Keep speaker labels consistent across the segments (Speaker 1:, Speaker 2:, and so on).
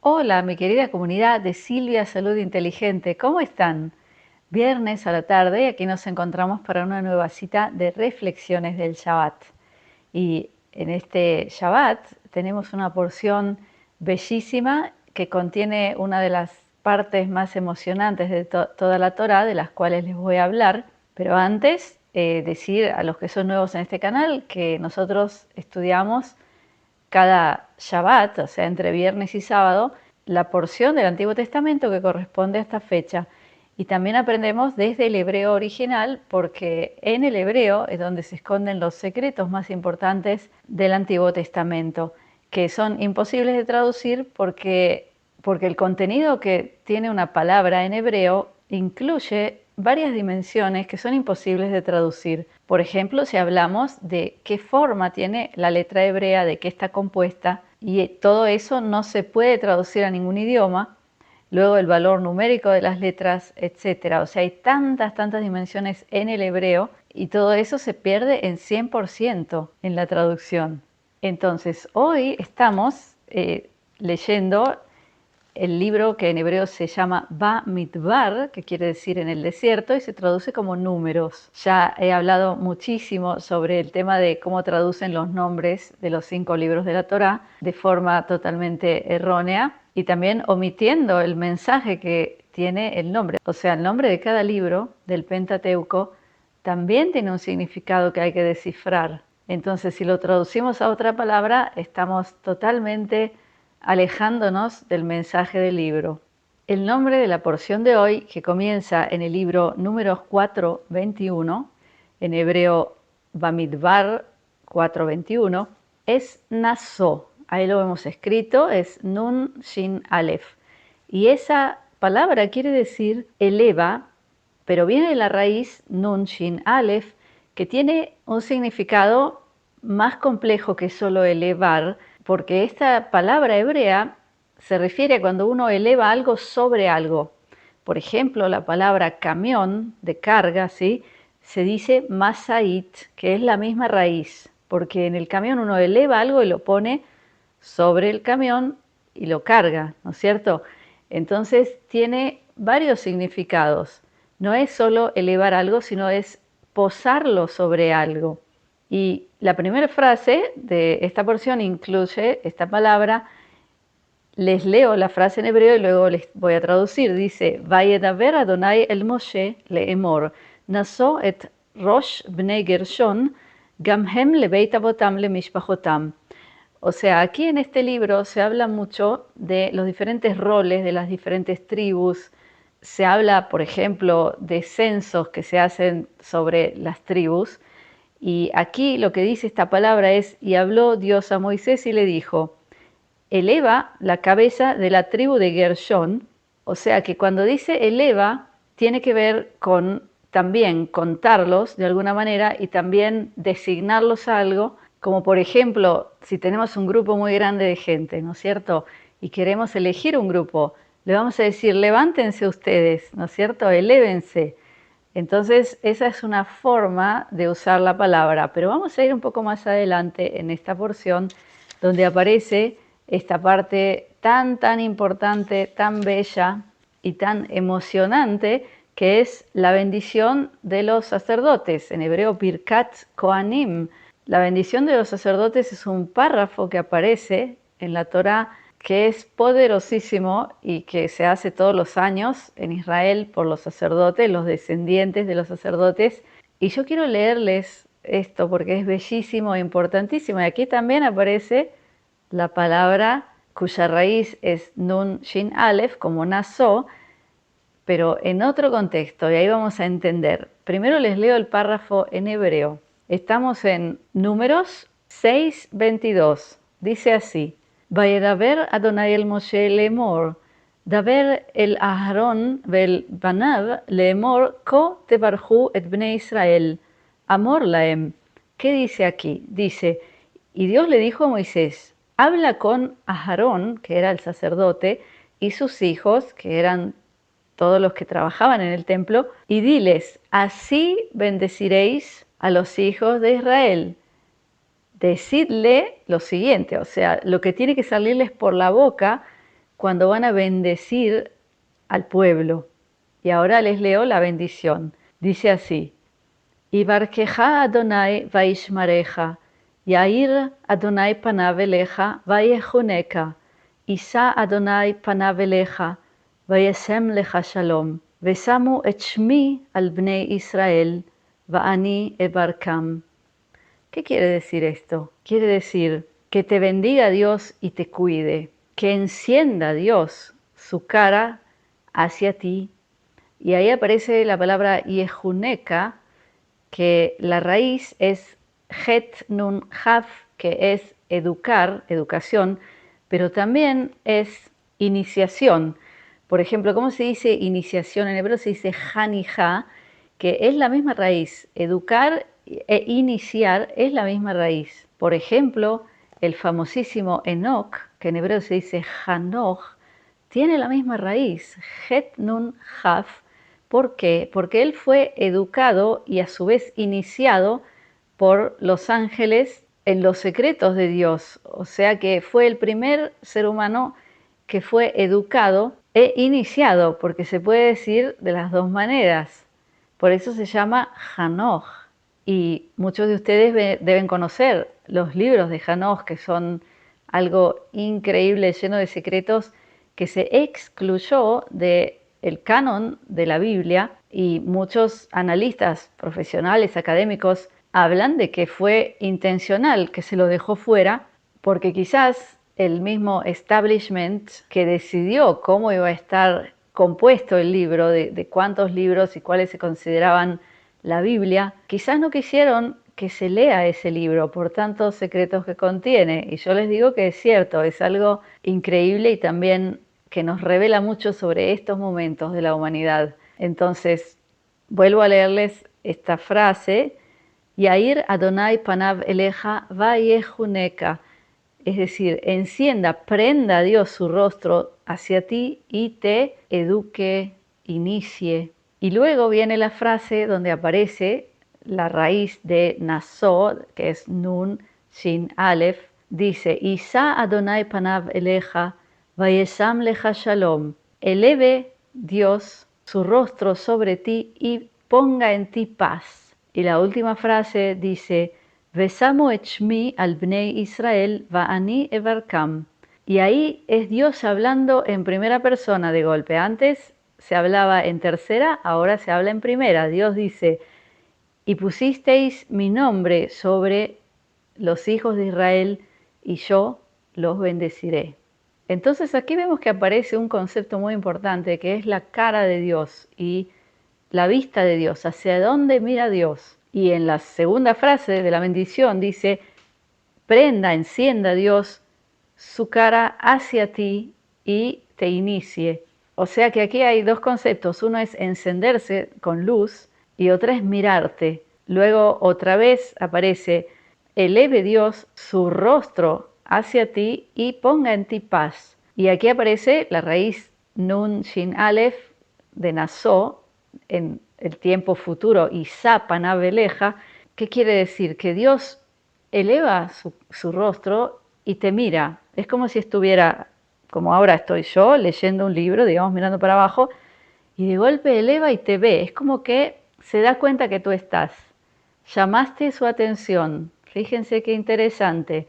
Speaker 1: Hola, mi querida comunidad de Silvia Salud Inteligente, ¿cómo están? Viernes a la tarde, aquí nos encontramos para una nueva cita de reflexiones del Shabbat. Y en este Shabbat tenemos una porción bellísima que contiene una de las partes más emocionantes de toda la Torá, de las cuales les voy a hablar. Pero antes, decir a los que son nuevos en este canal que nosotros estudiamos cada Shabbat, o sea, entre viernes y sábado, la porción del Antiguo Testamento que corresponde a esta fecha. Y también aprendemos desde el hebreo original, porque en el hebreo es donde se esconden los secretos más importantes del Antiguo Testamento, que son imposibles de traducir porque el contenido que tiene una palabra en hebreo incluye varias dimensiones que son imposibles de traducir. Por ejemplo, si hablamos de qué forma tiene la letra hebrea, de qué está compuesta, y todo eso no se puede traducir a ningún idioma. Luego el valor numérico de las letras, etc. O sea, hay tantas dimensiones en el hebreo y todo eso se pierde en 100% en la traducción. Entonces, hoy estamos leyendo el libro que en hebreo se llama Bamidbar, que quiere decir en el desierto, y se traduce como números. Ya he hablado muchísimo sobre el tema de cómo traducen los nombres de los 5 libros de la Torá de forma totalmente errónea y también omitiendo el mensaje que tiene el nombre. O sea, el nombre de cada libro del Pentateuco también tiene un significado que hay que descifrar. Entonces, si lo traducimos a otra palabra, estamos totalmente alejándonos del mensaje del libro. El nombre de la porción de hoy, que comienza en el libro Números 4:21, en hebreo Bamidbar 4:21, es Naso. Ahí lo hemos escrito, es Nun Shin Aleph. Y esa palabra quiere decir eleva, pero viene de la raíz Nun Shin Aleph, que tiene un significado más complejo que solo elevar, porque esta palabra hebrea se refiere a cuando uno eleva algo sobre algo. Por ejemplo, la palabra camión de carga, ¿sí?, se dice masait, que es la misma raíz, porque en el camión uno eleva algo y lo pone sobre el camión y lo carga, ¿no es cierto? Entonces tiene varios significados. No es solo elevar algo, sino es posarlo sobre algo. Y la primera frase de esta porción incluye esta palabra. Les leo la frase en hebreo y luego les voy a traducir. Dice, Vayedaber Adonai el Moshe leemor, naso et rosh bnei Gershon, gamhem lebeit avotam lemishpachotam. O sea, aquí en este libro se habla mucho de los diferentes roles de las diferentes tribus. Se habla, por ejemplo, de censos que se hacen sobre las tribus. Y aquí lo que dice esta palabra es, y habló Dios a Moisés y le dijo, eleva la cabeza de la tribu de Gershón. O sea que cuando dice eleva, tiene que ver con también contarlos de alguna manera y también designarlos a algo, como por ejemplo, si tenemos un grupo muy grande de gente, ¿no es cierto?, y queremos elegir un grupo, le vamos a decir, levántense ustedes, ¿no es cierto?, elévense. Entonces, esa es una forma de usar la palabra, pero vamos a ir un poco más adelante en esta porción donde aparece esta parte tan importante, tan bella y tan emocionante, que es la bendición de los sacerdotes, en hebreo Birkat Kohanim. La bendición de los sacerdotes es un párrafo que aparece en la Torá que es poderosísimo y que se hace todos los años en Israel por los sacerdotes, los descendientes de los sacerdotes. Y yo quiero leerles esto porque es bellísimo e importantísimo. Y aquí también aparece la palabra cuya raíz es Nun Shin Aleph, como Naso, pero en otro contexto, y ahí vamos a entender. Primero les leo el párrafo en hebreo. Estamos en Números 6:22. Dice así, Vayedaber Adonai el Moshe leemor, daber el Aharón vel banav leemor, ko tebarjú et bnei Israel, amor laem. ¿Qué dice aquí? Dice, y Dios le dijo a Moisés, habla con Aharón, que era el sacerdote, y sus hijos, que eran todos los que trabajaban en el templo, y diles, así bendeciréis a los hijos de Israel. Decidle lo siguiente, o sea, lo que tiene que salirles por la boca cuando van a bendecir al pueblo. Y ahora les leo la bendición. Dice así: Ibarkeja Adonai vaishmareja, Yair Adonai panav eleja vayehuneka, Isa Adonai panav eleja, vayesem lecha shalom, Vesamu et shmi al bnei Israel, Va'ani ebarkam. ¿Qué quiere decir esto? Quiere decir que te bendiga Dios y te cuide, que encienda Dios su cara hacia ti. Y ahí aparece la palabra yehuneka, que la raíz es het nun haf, que es educar, educación, pero también es iniciación. Por ejemplo, ¿cómo se dice iniciación? En hebreo se dice hanija, que es la misma raíz. Educar e iniciar es la misma raíz. Por ejemplo, el famosísimo Enoch, que en hebreo se dice Hanoch, tiene la misma raíz, het nun haf. ¿Por qué? Porque él fue educado y a su vez iniciado por los ángeles en los secretos de Dios. O sea que fue el primer ser humano que fue educado e iniciado, porque se puede decir de las dos maneras. Por eso se llama Hanoch. Y muchos de ustedes deben conocer los libros de Hanoch, que son algo increíble, lleno de secretos, que se excluyó del canon de la Biblia, y muchos analistas profesionales, académicos, hablan de que fue intencional, que se lo dejó fuera, porque quizás el mismo establishment que decidió cómo iba a estar compuesto el libro, de cuántos libros y cuáles se consideraban la Biblia, quizás no quisieron que se lea ese libro por tantos secretos que contiene. Y yo les digo que es cierto, es algo increíble y también que nos revela mucho sobre estos momentos de la humanidad. Entonces, vuelvo a leerles esta frase: Yair Adonai panav eleja vayehuneka, es decir, encienda, prenda a Dios su rostro hacia ti y te eduque, inicie. Y luego viene la frase donde aparece la raíz de Naso, que es Nun, Shin, Aleph. Dice: Isa Adonai panav eleja, vayesam lecha shalom. Eleve Dios su rostro sobre ti y ponga en ti paz. Y la última frase dice: Vesamu et shmi al bnei Israel va'ani ebarkam. Y ahí es Dios hablando en primera persona de golpe. Antes se hablaba en tercera, ahora se habla en primera. Dios dice: y pusisteis mi nombre sobre los hijos de Israel y yo los bendeciré. Entonces aquí vemos que aparece un concepto muy importante, que es la cara de Dios y la vista de Dios, hacia dónde mira Dios. Y en la segunda frase de la bendición dice: prenda, encienda Dios su cara hacia ti y te inicie. O sea que aquí hay dos conceptos: uno es encenderse con luz y otra es mirarte. Luego otra vez aparece: eleve Dios su rostro hacia ti y ponga en ti paz. Y aquí aparece la raíz Nun Shin Aleph de Naso, en el tiempo futuro, Isa panav eleja. ¿Qué quiere decir? Que Dios eleva su rostro y te mira. Es como si estuviera, como ahora estoy yo, leyendo un libro, digamos, mirando para abajo, y de golpe eleva y te ve. Es como que se da cuenta que tú estás. Llamaste su atención. Fíjense qué interesante.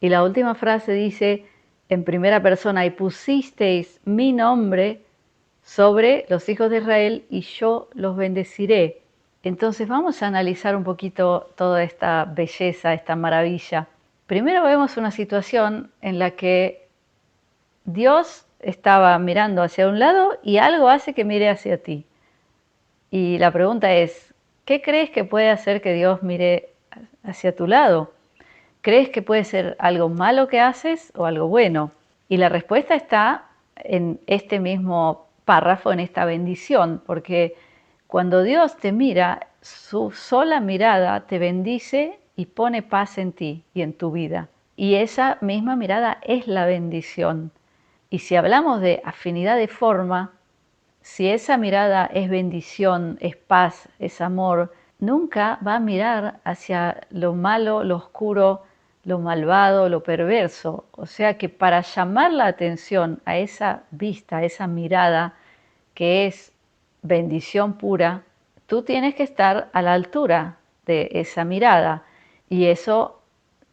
Speaker 1: Y la última frase dice en primera persona: y pusisteis mi nombre sobre los hijos de Israel y yo los bendeciré. Entonces vamos a analizar un poquito toda esta belleza, esta maravilla. Primero vemos una situación en la que Dios estaba mirando hacia un lado y algo hace que mire hacia ti. Y la pregunta es: ¿qué crees que puede hacer que Dios mire hacia tu lado? ¿Crees que puede ser algo malo que haces o algo bueno? Y la respuesta está en este mismo párrafo, en esta bendición, porque cuando Dios te mira, su sola mirada te bendice y pone paz en ti y en tu vida. Y esa misma mirada es la bendición. Y si hablamos de afinidad de forma, si esa mirada es bendición, es paz, es amor, nunca va a mirar hacia lo malo, lo oscuro, lo malvado, lo perverso. O sea que para llamar la atención a esa vista, a esa mirada que es bendición pura, tú tienes que estar a la altura de esa mirada. Y eso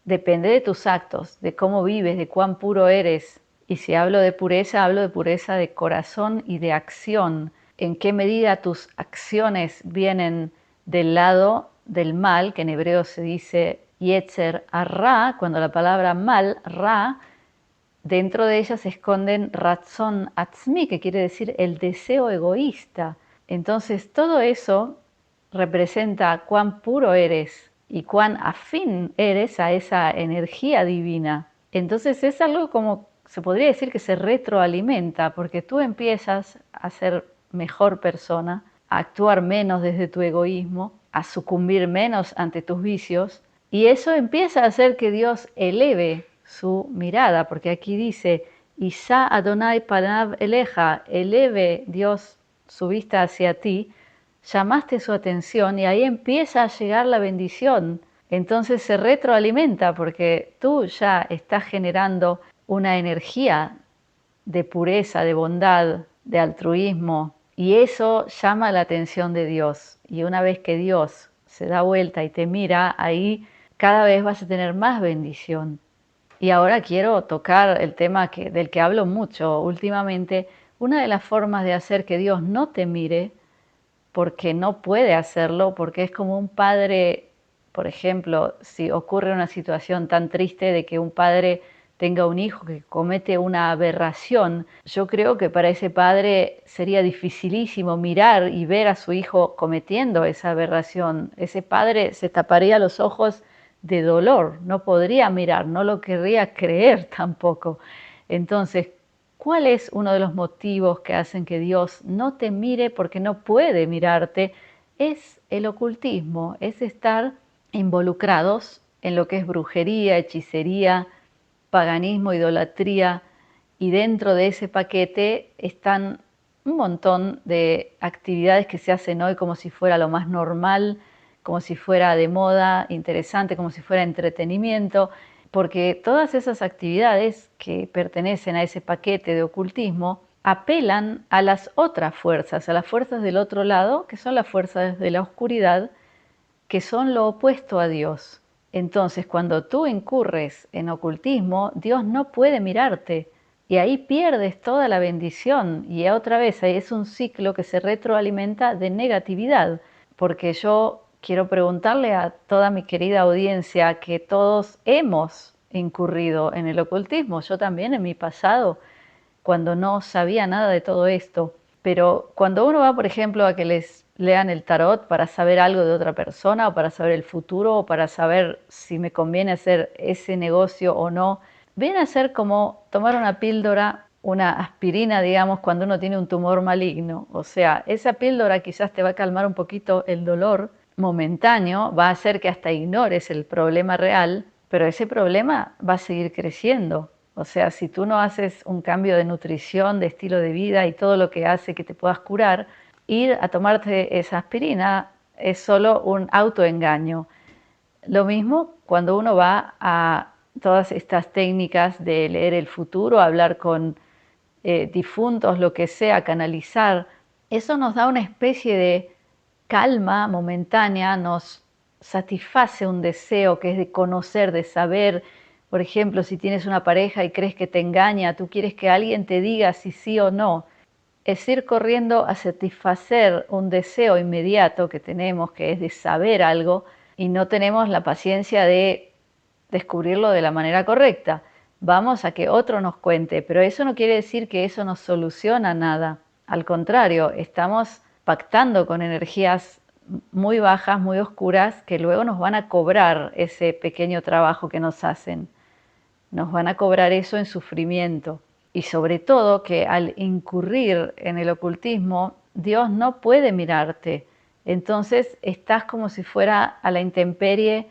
Speaker 1: depende de tus actos, de cómo vives, de cuán puro eres. Y si hablo de pureza de corazón y de acción. En qué medida tus acciones vienen del lado del mal, que en hebreo se dice yetzer ra, cuando la palabra mal, ra, dentro de ella se esconden ratzon atzmi, que quiere decir el deseo egoísta. Entonces todo eso representa cuán puro eres y cuán afín eres a esa energía divina. Entonces es algo como, se podría decir que se retroalimenta, porque tú empiezas a ser mejor persona, a actuar menos desde tu egoísmo, a sucumbir menos ante tus vicios, y eso empieza a hacer que Dios eleve su mirada, porque aquí dice, Isa Adonai Panav Eleja, eleve Dios su vista hacia ti, llamaste su atención y ahí empieza a llegar la bendición. Entonces se retroalimenta porque tú ya estás generando una energía de pureza, de bondad, de altruismo, y eso llama la atención de Dios. Y una vez que Dios se da vuelta y te mira, ahí cada vez vas a tener más bendición. Y ahora quiero tocar el tema del que hablo mucho últimamente. Una de las formas de hacer que Dios no te mire, porque no puede hacerlo, porque es como un padre, por ejemplo, si ocurre una situación tan triste de que un padre tenga un hijo que comete una aberración, yo creo que para ese padre sería dificilísimo mirar y ver a su hijo cometiendo esa aberración. Ese padre se taparía los ojos de dolor, no podría mirar, no lo querría creer tampoco. Entonces, ¿cuál es uno de los motivos que hacen que Dios no te mire porque no puede mirarte? Es el ocultismo, es estar involucrados en lo que es brujería, hechicería, paganismo, idolatría, y dentro de ese paquete están un montón de actividades que se hacen hoy como si fuera lo más normal, como si fuera de moda, interesante, como si fuera entretenimiento, porque todas esas actividades que pertenecen a ese paquete de ocultismo apelan a las otras fuerzas, a las fuerzas del otro lado, que son las fuerzas de la oscuridad, que son lo opuesto a Dios. Entonces, cuando tú incurres en ocultismo, Dios no puede mirarte y ahí pierdes toda la bendición y otra vez ahí es un ciclo que se retroalimenta de negatividad, porque yo quiero preguntarle a toda mi querida audiencia que todos hemos incurrido en el ocultismo, yo también en mi pasado, cuando no sabía nada de todo esto. Pero cuando uno va, por ejemplo, a que les lean el tarot para saber algo de otra persona o para saber el futuro o para saber si me conviene hacer ese negocio o no, viene a ser como tomar una píldora, una aspirina, digamos, cuando uno tiene un tumor maligno. O sea, esa píldora quizás te va a calmar un poquito el dolor momentáneo, va a hacer que hasta ignores el problema real, pero ese problema va a seguir creciendo. O sea, si tú no haces un cambio de nutrición, de estilo de vida y todo lo que hace que te puedas curar, ir a tomarte esa aspirina es solo un autoengaño. Lo mismo cuando uno va a todas estas técnicas de leer el futuro, hablar con difuntos, lo que sea, canalizar, eso nos da una especie de calma momentánea, nos satisface un deseo que es de conocer, de saber. Por ejemplo, si tienes una pareja y crees que te engaña, tú quieres que alguien te diga si sí o no. Es ir corriendo a satisfacer un deseo inmediato que tenemos, que es de saber algo, y no tenemos la paciencia de descubrirlo de la manera correcta. Vamos a que otro nos cuente, pero eso no quiere decir que eso nos soluciona nada. Al contrario, estamos pactando con energías muy bajas, muy oscuras, que luego nos van a cobrar ese pequeño trabajo que nos hacen. Nos van a cobrar eso en sufrimiento. Y sobre todo que al incurrir en el ocultismo, Dios no puede mirarte. Entonces estás como si fuera a la intemperie,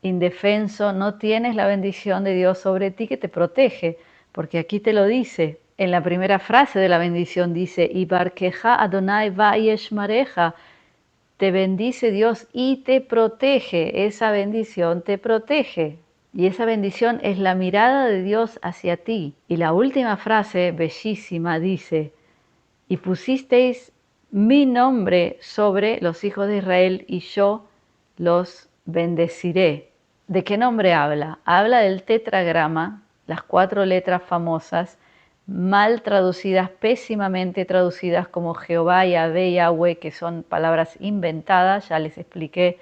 Speaker 1: indefenso, no tienes la bendición de Dios sobre ti que te protege, porque aquí te lo dice. En la primera frase de la bendición dice, Ibarkeja Adonai va'yeshmareja, te bendice Dios y te protege, esa bendición te protege. Y esa bendición es la mirada de Dios hacia ti. Y la última frase, bellísima, dice, y pusisteis mi nombre sobre los hijos de Israel y yo los bendeciré. ¿De qué nombre habla? Habla del tetragrama, las 4 letras famosas, mal traducidas, pésimamente traducidas como Jehová, Yahvé, Yahweh, que son palabras inventadas, ya les expliqué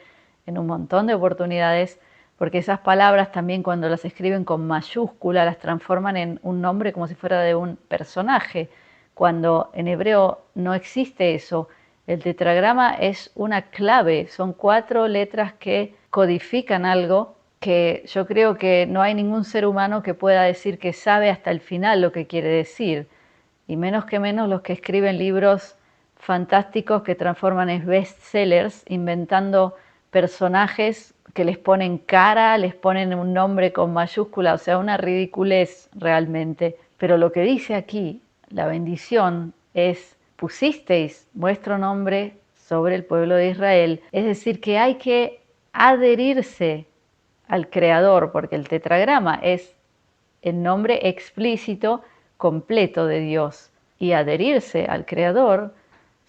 Speaker 1: en un montón de oportunidades, porque esas palabras también cuando las escriben con mayúscula las transforman en un nombre como si fuera de un personaje, cuando en hebreo no existe eso. El tetragrama es una clave, son 4 letras que codifican algo que yo creo que no hay ningún ser humano que pueda decir que sabe hasta el final lo que quiere decir, y menos que menos los que escriben libros fantásticos que transforman en bestsellers, inventando personajes que les ponen cara, les ponen un nombre con mayúscula, o sea, una ridiculez realmente. Pero lo que dice aquí, la bendición, es pusisteis vuestro nombre sobre el pueblo de Israel. Es decir, que hay que adherirse al Creador, porque el tetragrama es el nombre explícito completo de Dios. Y adherirse al Creador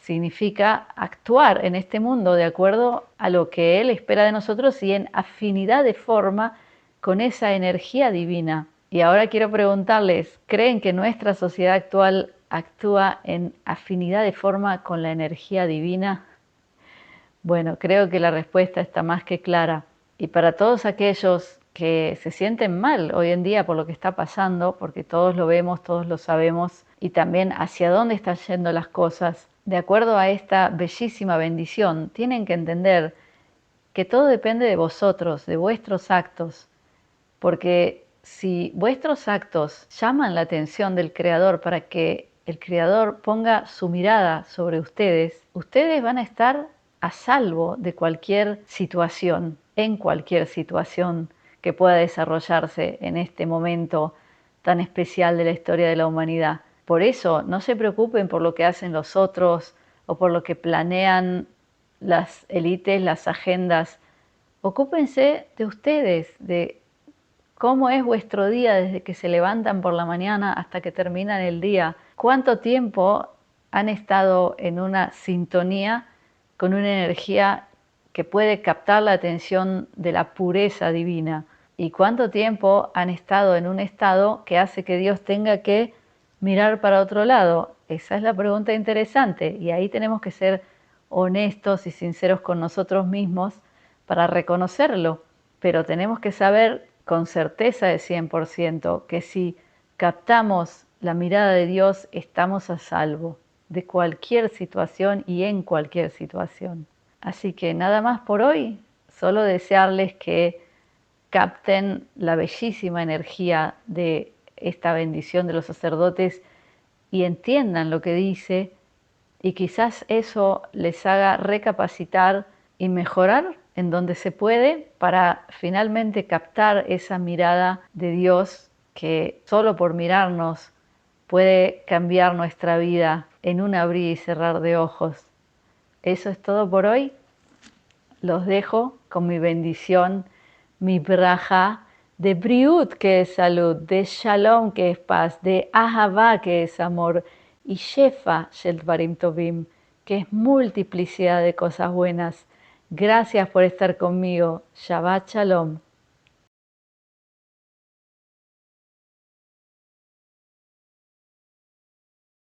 Speaker 1: significa actuar en este mundo de acuerdo a lo que Él espera de nosotros y en afinidad de forma con esa energía divina. Y ahora quiero preguntarles, ¿creen que nuestra sociedad actual actúa en afinidad de forma con la energía divina? Bueno, creo que la respuesta está más que clara. Y para todos aquellos que se sienten mal hoy en día por lo que está pasando, porque todos lo vemos, todos lo sabemos, y también hacia dónde están yendo las cosas, de acuerdo a esta bellísima bendición, tienen que entender que todo depende de vosotros, de vuestros actos, porque si vuestros actos llaman la atención del Creador para que el Creador ponga su mirada sobre ustedes, ustedes van a estar a salvo de cualquier situación, en cualquier situación que pueda desarrollarse en este momento tan especial de la historia de la humanidad. Por eso, no se preocupen por lo que hacen los otros o por lo que planean las élites, las agendas. Ocúpense de ustedes, de cómo es vuestro día desde que se levantan por la mañana hasta que terminan el día. ¿Cuánto tiempo han estado en una sintonía con una energía que puede captar la atención de la pureza divina? ¿Y cuánto tiempo han estado en un estado que hace que Dios tenga que mirar para otro lado? Esa es la pregunta interesante, y ahí tenemos que ser honestos y sinceros con nosotros mismos para reconocerlo, pero tenemos que saber con certeza de 100% que si captamos la mirada de Dios estamos a salvo de cualquier situación y en cualquier situación. Así que nada más por hoy, solo desearles que capten la bellísima energía de esta bendición de los sacerdotes y entiendan lo que dice, y quizás eso les haga recapacitar y mejorar en donde se puede para finalmente captar esa mirada de Dios que solo por mirarnos puede cambiar nuestra vida en un abrir y cerrar de ojos. Eso es todo por hoy. Los dejo con mi bendición, mi braja de briut, que es salud, de shalom, que es paz, de ahavá, que es amor, y shefa shel dvarim tovim, que es multiplicidad de cosas buenas. Gracias por estar conmigo. Shabbat shalom.